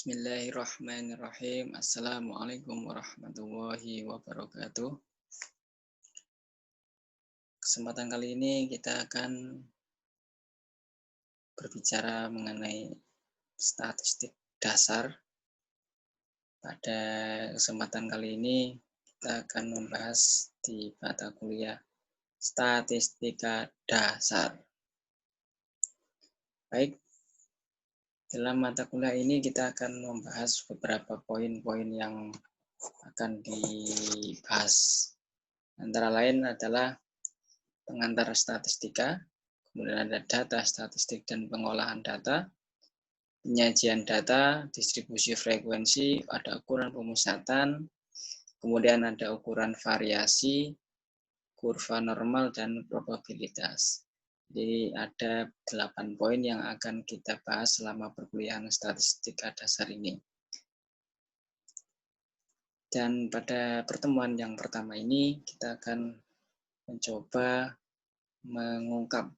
Bismillahirrahmanirrahim. Assalamualaikum warahmatullahi wabarakatuh. Kesempatan kali ini kita akan berbicara mengenai statistik dasar. Pada kesempatan kali ini kita akan membahas di mata kuliah statistika dasar. Baik, dalam mata kuliah ini kita akan membahas beberapa poin-poin yang akan dibahas. Antara lain adalah pengantar statistika, kemudian ada data statistik dan pengolahan data, penyajian data, distribusi frekuensi, ada ukuran pemusatan, kemudian ada ukuran variasi, kurva normal, dan probabilitas. Jadi ada 8 poin yang akan kita bahas selama perkuliahan statistika dasar ini. Dan pada pertemuan yang pertama ini kita akan mencoba mengungkap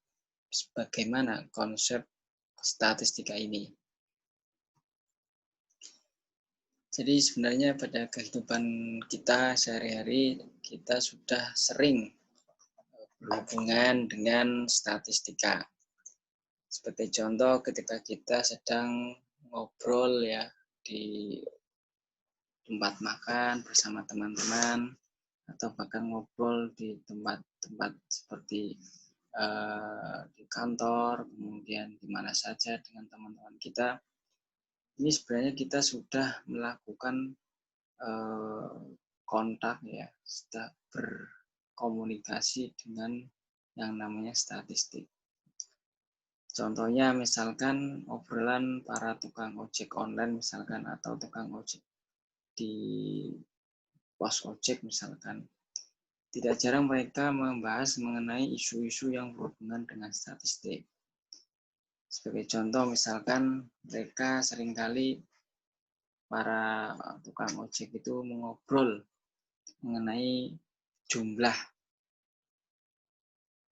bagaimana konsep statistika ini. Jadi sebenarnya pada kehidupan kita sehari-hari kita sudah sering berhubungan dengan statistika. Seperti contoh ketika kita sedang ngobrol ya di tempat makan bersama teman-teman, atau bahkan ngobrol di tempat-tempat seperti di kantor, kemudian di mana saja dengan teman-teman kita. Ini sebenarnya kita sudah melakukan kontak ya, sudah berkomunikasi dengan yang namanya statistik. Contohnya misalkan obrolan para tukang ojek online misalkan, atau tukang ojek di pos ojek misalkan. Tidak jarang mereka membahas mengenai isu-isu yang berhubungan dengan statistik. Sebagai contoh misalkan mereka seringkali para tukang ojek itu mengobrol mengenai jumlah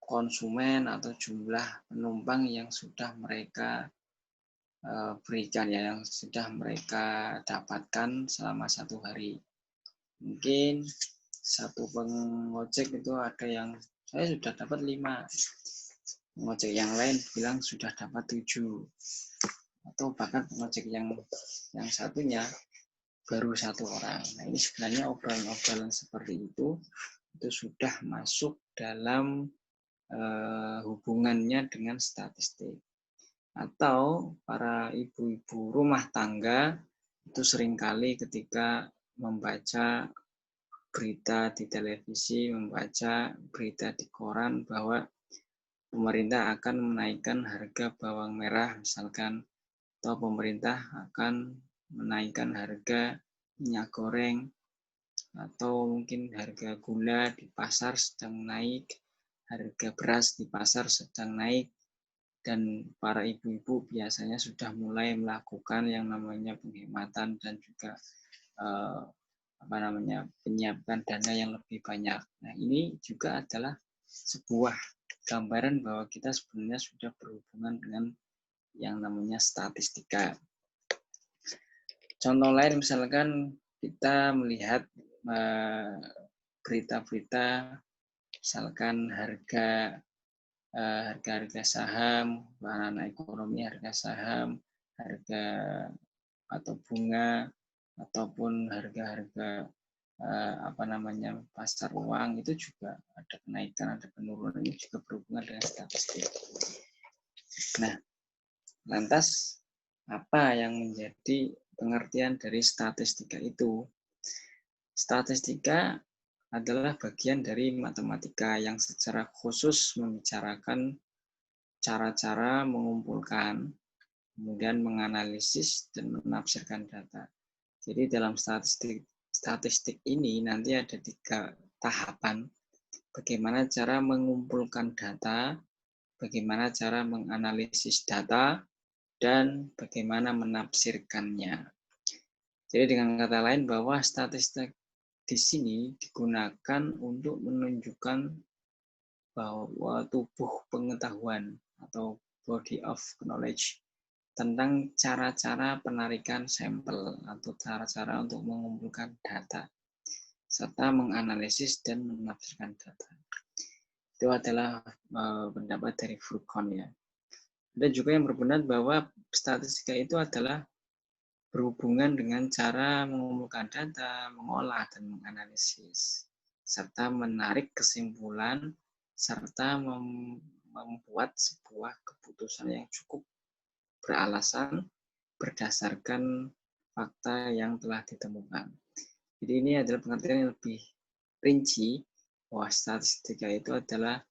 konsumen atau jumlah penumpang yang sudah mereka berikan ya, yang sudah mereka dapatkan selama satu hari. Mungkin satu pengojek itu ada yang saya sudah dapat 5, pengojek yang lain bilang sudah dapat 7, atau bahkan pengojek yang satunya baru 1 orang. Nah, ini sebenarnya obrolan-obrolan seperti itu sudah masuk dalam hubungannya dengan statistik. Atau para ibu-ibu rumah tangga itu seringkali ketika membaca berita di televisi, membaca berita di koran bahwa pemerintah akan menaikkan harga bawang merah misalkan, atau pemerintah akan menaikkan harga minyak goreng, atau mungkin harga gula di pasar sedang naik, harga beras di pasar sedang naik, dan para ibu-ibu biasanya sudah mulai melakukan yang namanya penghematan dan juga menyiapkan dana yang lebih banyak. Nah, ini juga adalah sebuah gambaran bahwa kita sebenarnya sudah berhubungan dengan yang namanya statistika. Contoh lain misalkan kita melihat berita-berita misalkan harga saham, anak ekonomi, harga saham, harga atau bunga, ataupun harga-harga pasar uang, itu juga ada kenaikan, ada penurunan, ini juga berhubungan dengan statistik. Nah, lantas apa yang menjadi pengertian dari statistika itu? Statistika adalah bagian dari matematika yang secara khusus membicarakan cara-cara mengumpulkan, kemudian menganalisis dan menafsirkan data. Jadi dalam statistik ini nanti ada 3 tahapan. Bagaimana cara mengumpulkan data, bagaimana cara menganalisis data, dan bagaimana menafsirkannya. Jadi dengan kata lain bahwa statistik di sini digunakan untuk menunjukkan bahwa tubuh pengetahuan atau body of knowledge tentang cara-cara penarikan sampel atau cara-cara untuk mengumpulkan data serta menganalisis dan menafsirkan data. Itu adalah pendapat dari Furqon ya. Ada juga yang berpendapat bahwa statistika itu adalah berhubungan dengan cara mengumpulkan data, mengolah dan menganalisis, serta menarik kesimpulan serta membuat sebuah keputusan yang cukup beralasan berdasarkan fakta yang telah ditemukan. Jadi ini adalah pengertian yang lebih rinci bahwa statistika itu adalah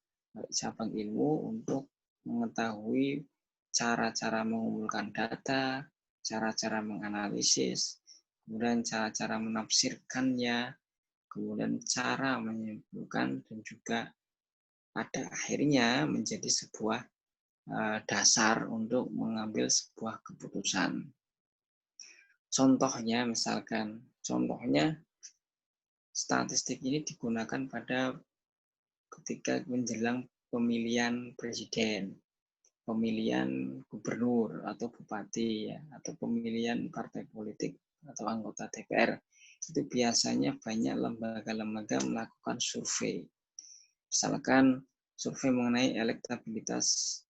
cabang ilmu untuk mengetahui cara-cara mengumpulkan data, cara-cara menganalisis, kemudian cara-cara menafsirkannya, kemudian cara menyimpulkan, dan juga pada akhirnya menjadi sebuah dasar untuk mengambil sebuah keputusan. Contohnya statistik ini digunakan pada ketika menjelang pemilihan presiden, pemilihan gubernur atau bupati, ya, atau pemilihan partai politik atau anggota DPR. Itu biasanya banyak lembaga-lembaga melakukan survei. Misalkan survei mengenai elektabilitas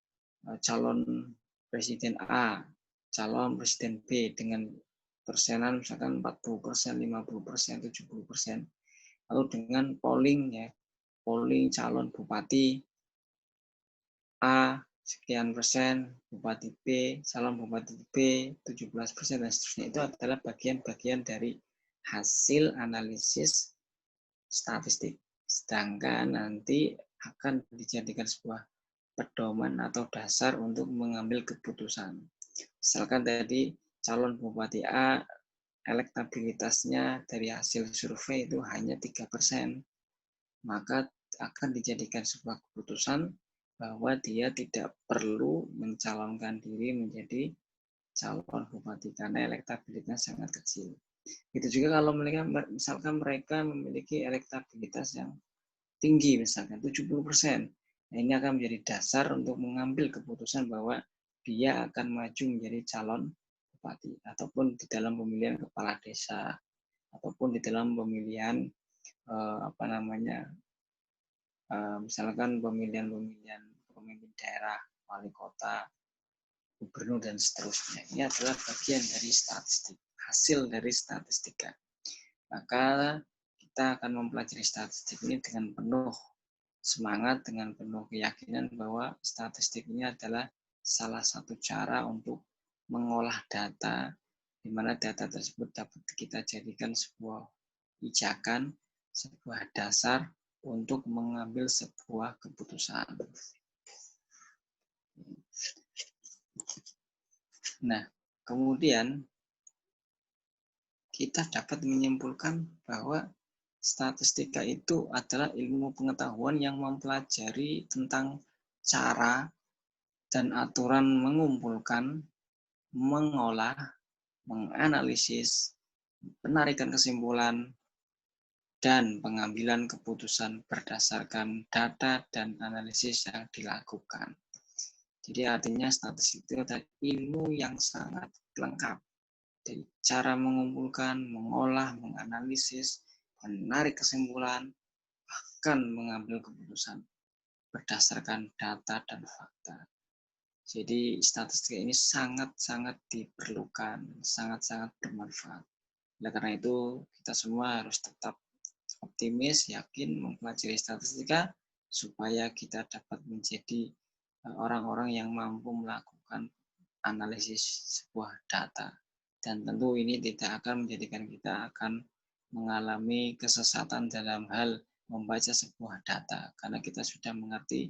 calon presiden A, calon presiden B dengan persenan misalkan 40%, 50%, 70%. Lalu dengan polling ya, polling calon bupati A sekian persen, bupati B, calon bupati B 17% dan seterusnya. Itu adalah bagian-bagian dari hasil analisis statistik. Sedangkan nanti akan dijadikan sebuah pedoman atau dasar untuk mengambil keputusan. Misalkan tadi calon bupati A elektabilitasnya dari hasil survei itu hanya 3%, maka akan dijadikan sebuah keputusan bahwa dia tidak perlu mencalonkan diri menjadi calon bupati karena elektabilitasnya sangat kecil. Itu juga kalau misalkan mereka memiliki elektabilitas yang tinggi, misalkan 70%. Nah, ini akan menjadi dasar untuk mengambil keputusan bahwa dia akan maju menjadi calon bupati, ataupun di dalam pemilihan kepala desa, ataupun di dalam pemilihan misalkan pemilihan pemimpin daerah, wali kota, gubernur, dan seterusnya. Ini adalah bagian dari statistik, hasil dari statistika. Maka kita akan mempelajari statistik ini dengan penuh semangat, dengan penuh keyakinan bahwa statistik ini adalah salah satu cara untuk mengolah data, di mana data tersebut dapat kita jadikan sebuah pijakan, sebuah dasar untuk mengambil sebuah keputusan. Nah, kemudian kita dapat menyimpulkan bahwa statistika itu adalah ilmu pengetahuan yang mempelajari tentang cara dan aturan mengumpulkan, mengolah, menganalisis, penarikan kesimpulan, dan pengambilan keputusan berdasarkan data dan analisis yang dilakukan. Jadi artinya statistik itu adalah ilmu yang sangat lengkap. Dari cara mengumpulkan, mengolah, menganalisis, menarik kesimpulan, bahkan mengambil keputusan berdasarkan data dan fakta. Jadi statistik ini sangat-sangat diperlukan, sangat-sangat bermanfaat. Oleh karena itu, kita semua harus tetap optimis, yakin mempelajari statistika supaya kita dapat menjadi orang-orang yang mampu melakukan analisis sebuah data. Dan tentu ini tidak akan menjadikan kita akan mengalami kesesatan dalam hal membaca sebuah data, karena kita sudah mengerti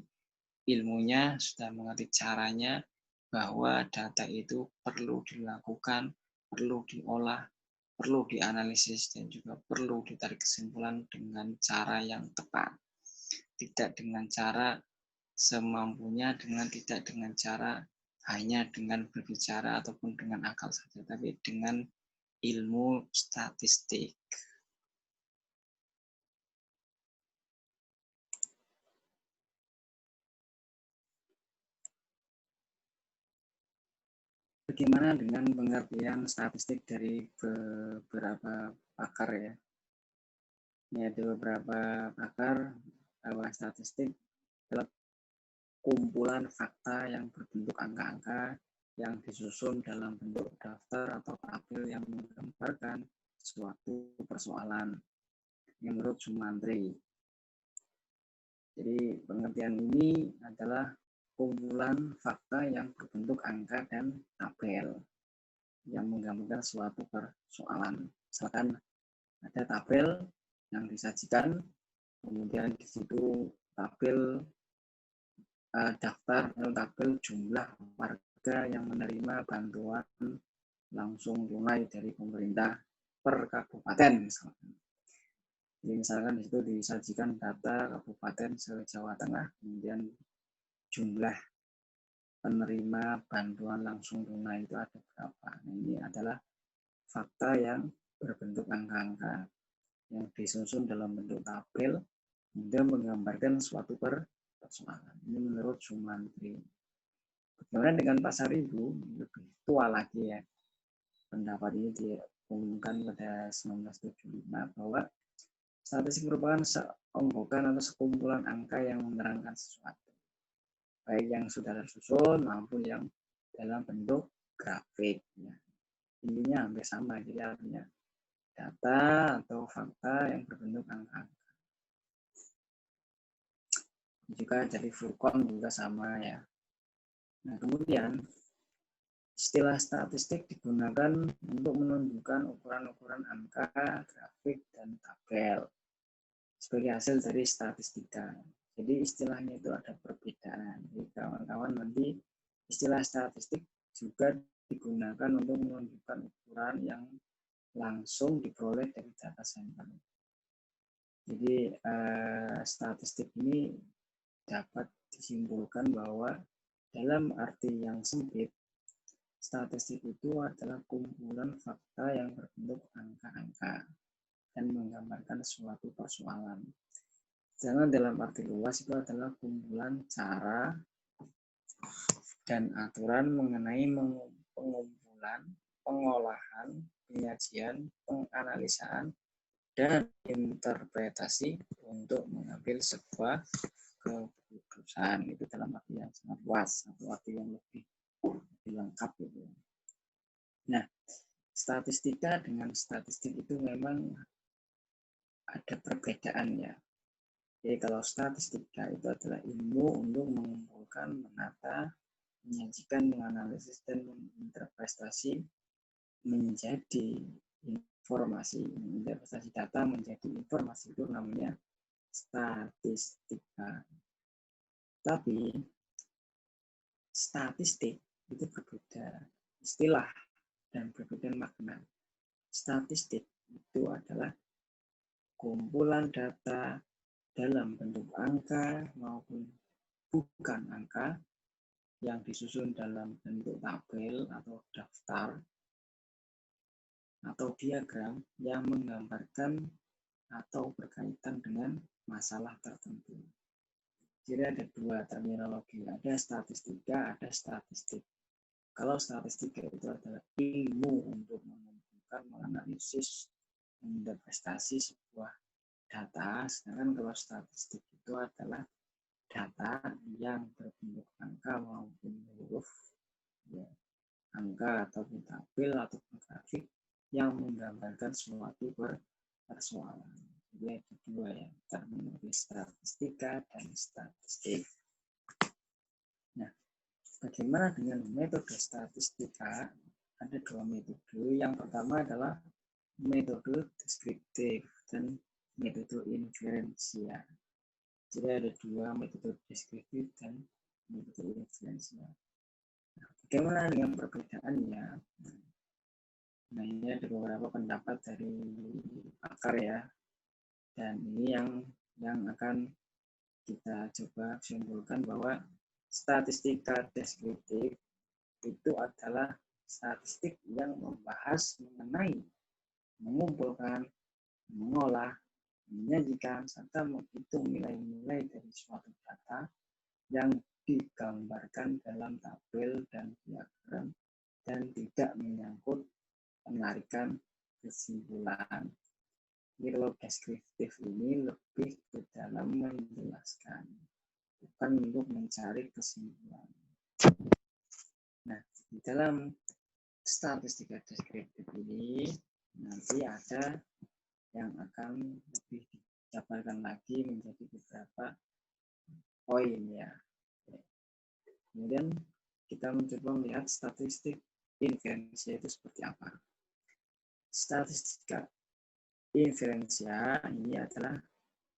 ilmunya, sudah mengerti caranya, bahwa data itu perlu dilakukan, perlu diolah, perlu dianalisis, dan juga perlu ditarik kesimpulan dengan cara yang tepat. Tidak dengan cara semampunya, tidak dengan cara hanya dengan berbicara ataupun dengan akal saja, tapi dengan ilmu statistik. Bagaimana dengan pengertian statistik dari beberapa pakar ya? Ini ada beberapa pakar bahwa statistik adalah kumpulan fakta yang berbentuk angka-angka yang disusun dalam bentuk daftar atau tabel yang menggambarkan suatu persoalan. Ini menurut Sumantri. Jadi pengertian ini adalah kumpulan fakta yang berbentuk angka dan tabel yang menggambarkan suatu persoalan. Misalkan ada tabel yang disajikan, kemudian di situ tabel daftar atau tabel jumlah warga yang menerima bantuan langsung tunai dari pemerintah per kabupaten misalkan. Jadi misalkan di situ disajikan data kabupaten se-Jawa Tengah, kemudian jumlah penerima bantuan langsung tunai itu ada berapa. Nah, ini adalah fakta yang berbentuk angka-angka yang disusun dalam bentuk tabel, kemudian menggambarkan suatu persoalan. Ini menurut Sumantri. Bagaimana dengan Pasar Ibu? Lebih tua lagi ya. Pendapat ini diumumkan pada 1975 bahwa statistik merupakan seonggokan atau sekumpulan angka yang menerangkan sesuatu, baik yang sudah tersusun maupun yang dalam bentuk grafik. Ya. Intinya hampir sama, jadi artinya data atau fakta yang berbentuk angka-angka. Juga dari Furqon juga sama ya. Nah kemudian istilah statistik digunakan untuk menunjukkan ukuran-ukuran angka, grafik, dan tabel sebagai hasil dari statistika. Jadi istilahnya itu ada perbedaan. Jadi kawan-kawan nanti istilah statistik juga digunakan untuk menunjukkan ukuran yang langsung diperoleh dari data sampel. Jadi statistik ini dapat disimpulkan bahwa dalam arti yang sempit, statistik itu adalah kumpulan fakta yang berbentuk angka-angka dan menggambarkan suatu persoalan. Sedangkan dalam arti luas itu adalah kumpulan cara dan aturan mengenai pengumpulan, pengolahan, penyajian, penganalisaan, dan interpretasi untuk mengambil sebuah keputusan. Itu dalam arti yang sangat luas, atau arti yang lebih lengkap gitu. Nah, statistika dengan statistik itu memang ada perbedaannya. Jadi kalau statistika itu adalah ilmu untuk mengumpulkan, menata, menyajikan, menganalisis, dan menginterpretasi menjadi informasi, interpretasi data menjadi informasi, itu namanya statistika. Tapi statistik itu berbeda istilah dan berbeda makna. Statistik itu adalah kumpulan data dalam bentuk angka maupun bukan angka yang disusun dalam bentuk tabel atau daftar atau diagram yang menggambarkan atau berkaitan dengan masalah tertentu. Jadi ada dua terminologi, ada statistika, ada statistik. Kalau statistika itu adalah ilmu untuk mengumpulkan, menganalisis, menginterpretasi sebuah data, sedangkan kalau statistik itu adalah data yang berbentuk angka maupun huruf, ya, angka ataupun tabel ataupun grafik yang menggambarkan suatu persoalan. Jadi ada dua ya, terminologi statistika dan statistik. Nah, bagaimana dengan metode statistika? Ada dua metode. Yang pertama adalah metode deskriptif dan metode inferensial. Jadi ada dua metode deskriptif dan metode inferensial. Nah, bagaimana dengan perbedaannya? Nah, ini ada beberapa pendapat dari pakar ya. Dan ini yang akan kita coba simpulkan bahwa statistika deskriptif itu adalah statistik yang membahas mengenai, mengumpulkan, mengolah, menyajikan, serta menghitung nilai-nilai dari suatu data yang digambarkan dalam tabel dan diagram dan tidak menyangkut penarikan kesimpulan. Jadi kalau deskriptif ini lebih ke dalam menjelaskan, bukan untuk mencari kesimpulan. Nah, di dalam statistika deskriptif ini nanti ada yang akan lebih dijabarkan lagi menjadi beberapa poin ya. Kemudian kita mencoba melihat statistik inferensia itu seperti apa. Statistika inferensia ini adalah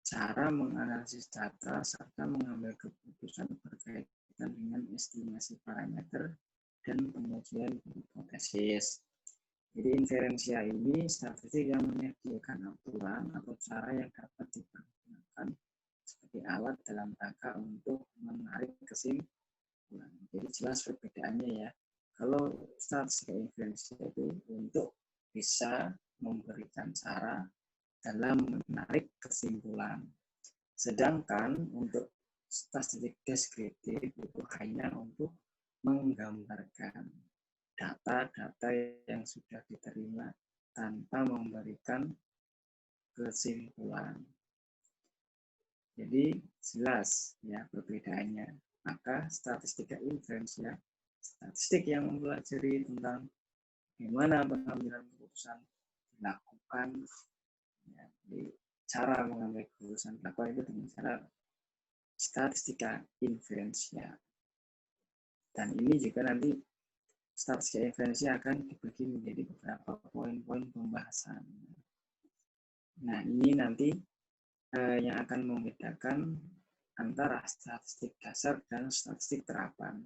cara menganalisis data serta mengambil keputusan berkaitan dengan estimasi parameter dan pengujian hipotesis. Jadi inferensia ini statistik yang menyediakan aturan atau cara yang dapat dipergunakan sebagai alat dalam rangka untuk menarik kesimpulan. Jadi jelas perbedaannya ya. Kalau statistika inferensia itu untuk bisa memberikan cara dalam menarik kesimpulan. Sedangkan untuk statistik deskriptif itu hanya untuk menggambarkan data-data yang sudah diterima tanpa memberikan kesimpulan. Jadi jelas ya perbedaannya. Maka statistika inferensia, statistik yang mempelajari tentang bagaimana pengambilan keputusan dilakukan, ya, cara mengambil keputusan dilakukan itu dengan cara statistika inferensia. Dan ini juga nanti statistika inferensia akan dibagi menjadi beberapa poin-poin pembahasan. Nah, ini nanti yang akan membedakan antara statistik dasar dan statistik terapan.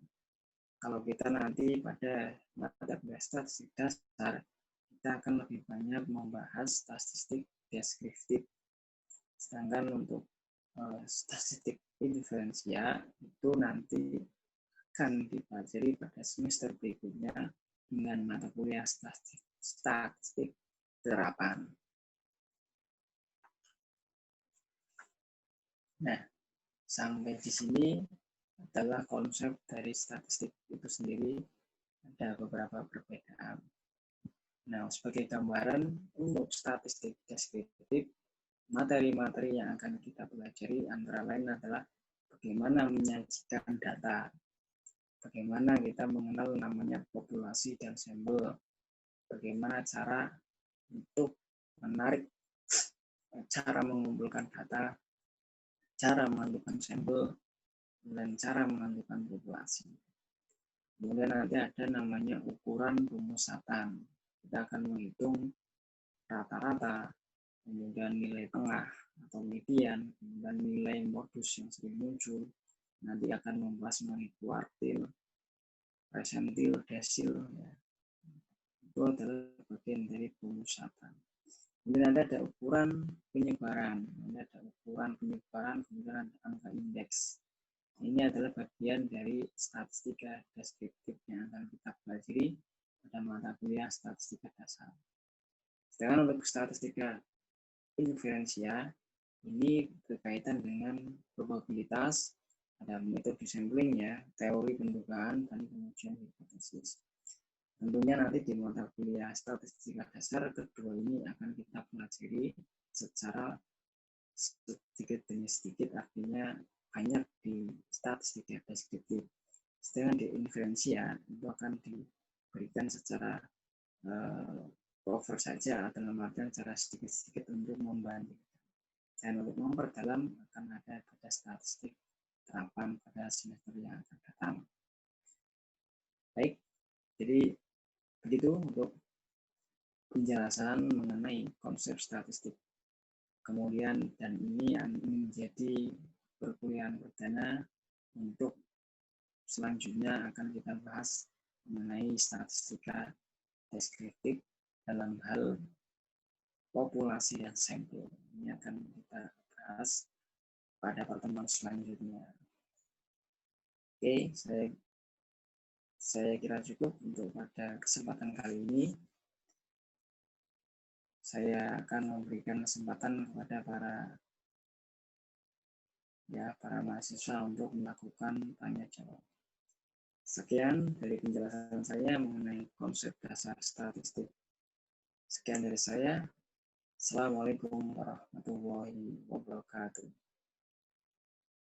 Kalau kita nanti pada mata kuliah statistik dasar, kita akan lebih banyak membahas statistik deskriptif. Sedangkan untuk statistik inferensia itu nanti akan dipelajari pada semester berikutnya dengan mata kuliah statistik terapan. Nah, sampai di sini adalah konsep dari statistik itu sendiri. Ada beberapa perbedaan. Nah, sebagai gambaran untuk statistik deskriptif, materi-materi yang akan kita pelajari antara lain adalah bagaimana menyajikan data, bagaimana kita mengenal namanya populasi dan sampel, bagaimana cara untuk menarik, cara mengumpulkan data, cara menentukan sampel, dan cara menentukan populasi. Kemudian nanti ada namanya ukuran pemusatan. Kita akan menghitung rata-rata, kemudian nilai tengah atau median, kemudian nilai modus yang sering muncul. Nanti akan membahas mengenai kuartil, persentil, desil. Ya. Itu adalah bagian dari pemusatan. Kemudian ada ukuran penyebaran, kemudian ada angka indeks. Ini adalah bagian dari statistika deskriptif yang akan kita pelajari pada mata kuliah statistika dasar. Sedangkan untuk statistika inferensia ini berkaitan dengan probabilitas, ada metode sampling ya, teori pendugaan dan pengujian hipotesis. Tentunya nanti di mata kuliah statistika dasar kedua ini akan kita pelajari secara sedikit demi sedikit, artinya banyak di statistika deskriptif. Sedangkan di inferensia itu akan diberikan secara cover saja, dalam artian cara sedikit-sedikit untuk membandingkan. Dan untuk memperdalam akan ada pada statistik terapan pada semester yang akan datang. Baik, jadi begitu untuk penjelasan mengenai konsep statistik. Kemudian dan ini menjadi perkuliahan perdana untuk selanjutnya akan kita bahas mengenai statistika deskriptif dalam hal populasi dan sampel. Ini akan kita bahas pada pertemuan selanjutnya. Oke, saya kira cukup untuk pada kesempatan kali ini. Saya akan memberikan kesempatan kepada para mahasiswa untuk melakukan tanya jawab. Sekian dari penjelasan saya mengenai konsep dasar statistik. Sekian dari saya. Assalamualaikum warahmatullahi wabarakatuh.